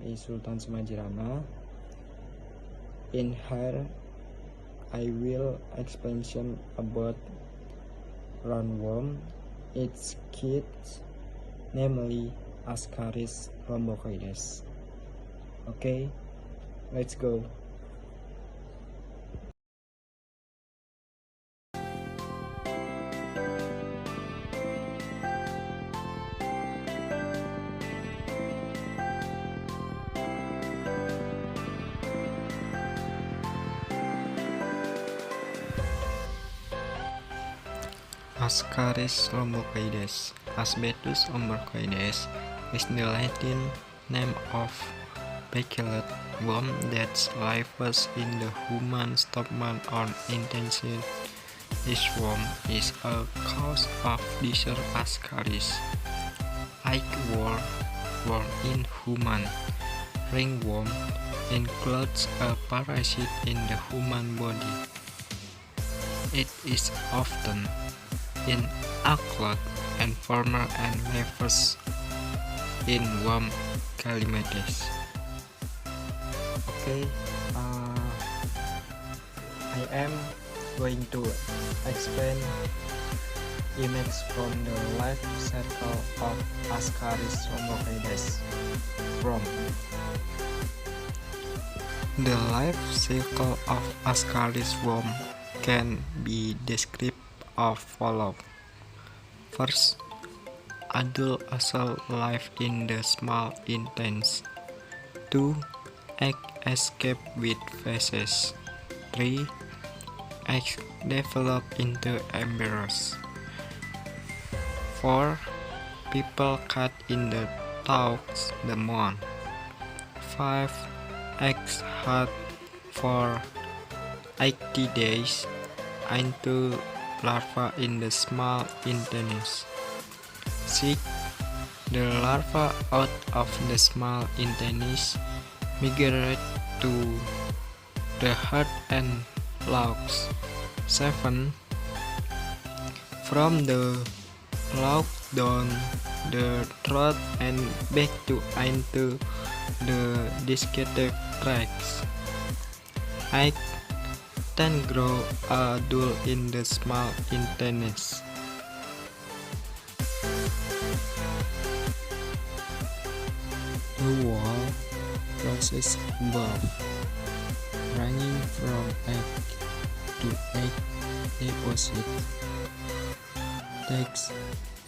name is Sultan Sumajirana. In here, I will explain about roundworm, its kids, namely Askaris rhombocoides. Okay, let's go. Askaris rhombocoides. Asbestos rhombocoides is the Latin name of bacillate worm that lives in the human stomach or intestine. This worm is a cause of disease Askaris. Egg-worm in human. Ringworm includes a parasite in the human body. It is often in alkaloid and former and lives in worm calamities. Okay, I am going to explain image from the life cycle of Askaris rhombocoides from. The life cycle of Askaris worm can be described as follows. First, adult cell live in the small intestine. 2. Egg escape with feces. 3. Eggs develop into embryos. 4. People cut in the toes the moon. 5. Eggs hatch for 80 days into larva in the small intestine. 6. The larva out of the small intestine migrate to the heart and lungs. 7. From the lungs down the throat and back to into the digestive tracts. 8. Then grow adult in the small intestine. The whole process above, ranging from egg to egg deposit, takes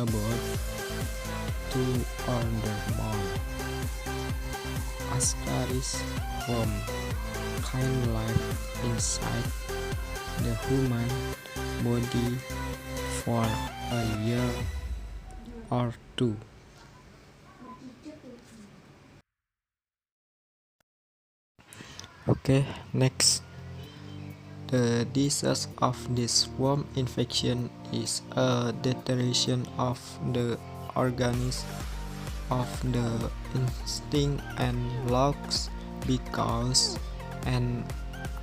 about 2 or more. Askaris worm can live inside the human body for a year or 2. Okay, next. The disease of this worm infection is a deterioration of the organism of the intestine and lungs because an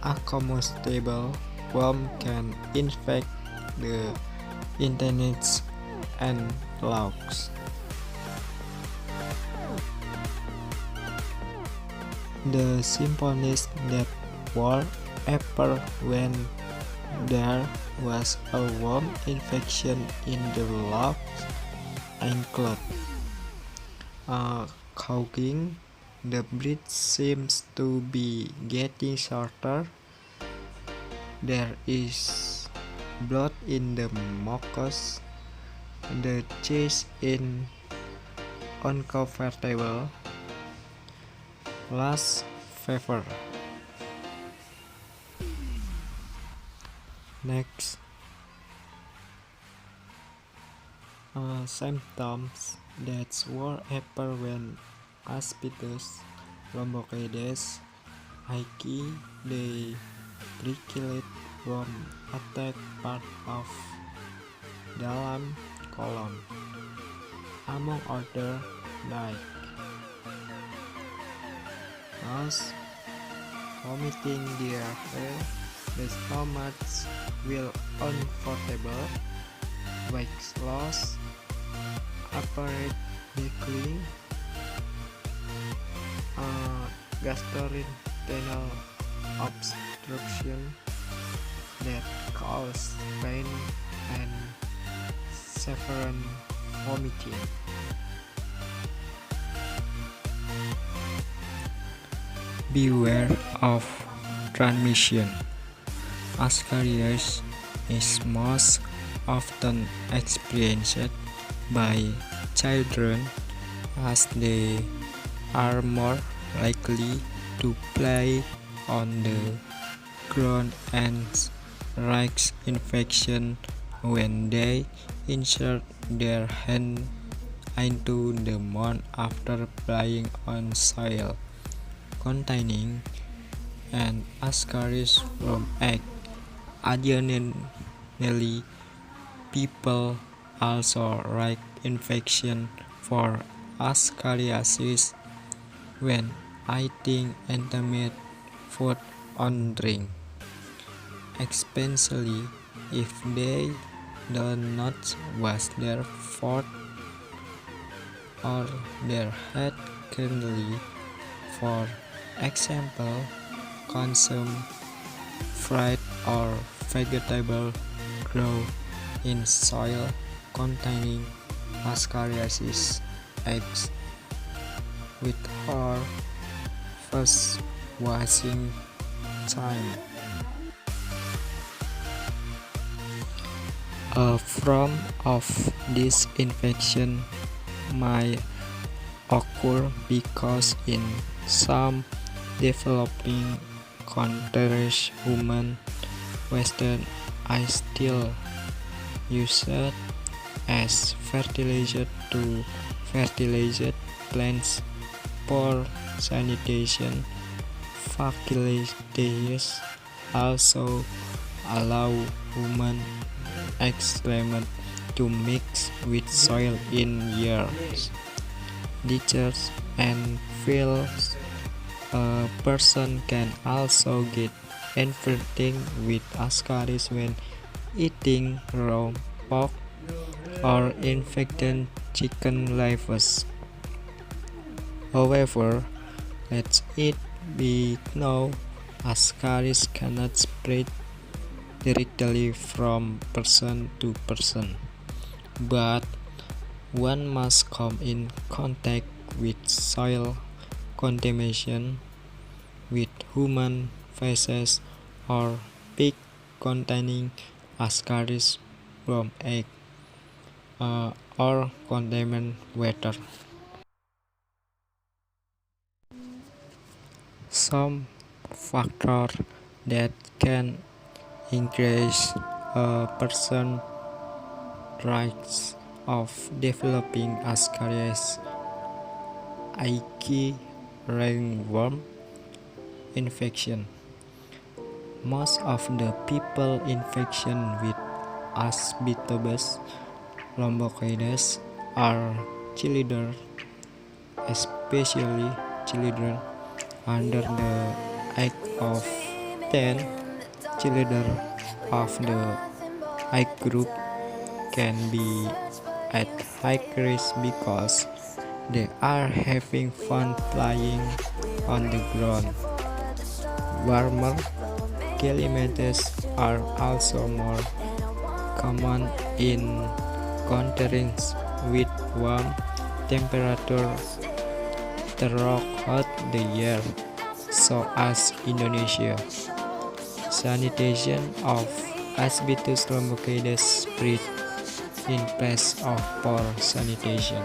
accommodatable worm can infect the intestines and lungs. The symptoms that were appear when there was a worm infection in the lungs include coughing, the breath seems to be getting shorter, there is blood in the mucus, the chest is uncomfortable, last fever. Next, symptoms that were appear when Asbestos rhombocoides hiki the bacillate worm attack part of dalam colon, among other like nausea, vomiting, diarrhea, the stomach will uncomfortable, weight loss, apparent weakling, gastrointestinal obstruction that cause pain and severe vomiting. Beware of transmission. Askaris is most often experienced by children as they are more likely to play on the ground and risk infection when they insert their hand into the mouth after playing on soil containing an Askaris from egg. Additionally, people also risk infection for Askariasis when eating intimate food on drink, especially if they do not wash their foot or their head cleanly. For example, consume fried or vegetable grow in soil containing Askariasis eggs with our first washing time. A form of this infection may occur because in some developing countries human waste is still used as fertilizer to fertilize plants. For sanitation, facilities also allow human excrement to mix with soil in yards, ditches, and fields. A person can also get infected with Askaris when eating raw pork or infected chicken livers. However, let it be known Askaris cannot spread directly from person to person, but one must come in contact with soil contamination, with human feces or pig containing Askaris from egg, or contaminated water. Some factors that can increase a person's risk of developing Askaris, i.e. ringworm infection. Most of the people infected with Asbitobus lumbocoides are children, especially children under the age of 10. Children of the age group can be at high risk because they are having fun playing on the ground. Warmer climates are also more common in countries with warm temperatures throughout the year, such as Indonesia. Sanitation of Asbestos lumbocoides spread in place of poor sanitation.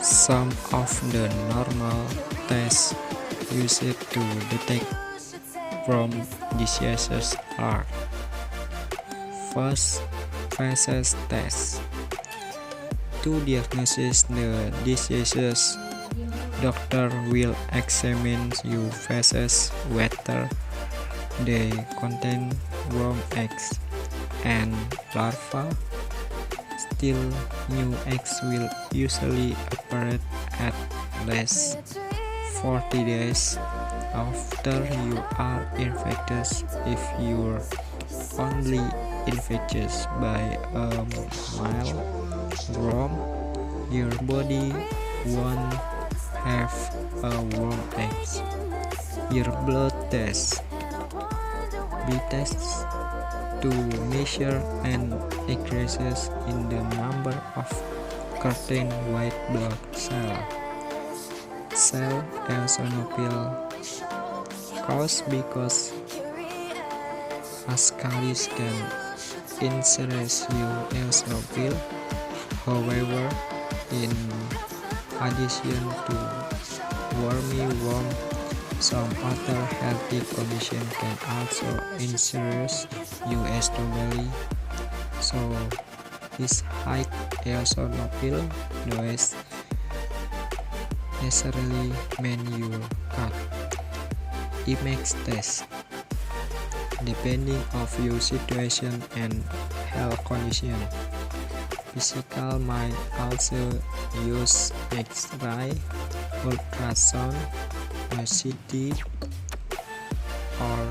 Some of the normal tests used to detect worm diseases are: first, feces test. To diagnose the diseases, doctor will examine your feces whether they contain worm eggs and larvae. Still, new eggs will usually appear at least 40 days after you are infected. If you're only infected by a mild worm, your body won't have a warm egg. Your blood test. B tests to measure an increases in the number of certain white blood cells. Cell eosinophil cause because Askaris can increase your eosinophil. However, in addition to worm, some other healthy conditions can also increase your eosinophil. So, this high eosinophil does necessarily mean you cut. Image test. Depending of your situation and health condition, physical might also use X-ray, ultrasound, or CT, or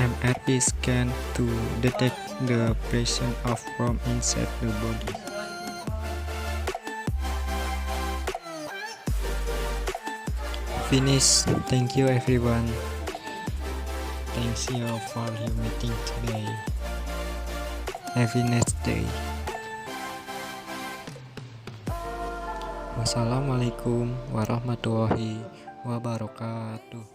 MRI scan to detect the presence of worm inside the body. Finish. Thank you everyone. Thanks you for your meeting today. Have a nice day. Wassalamualaikum warahmatullahi wabarakatuh.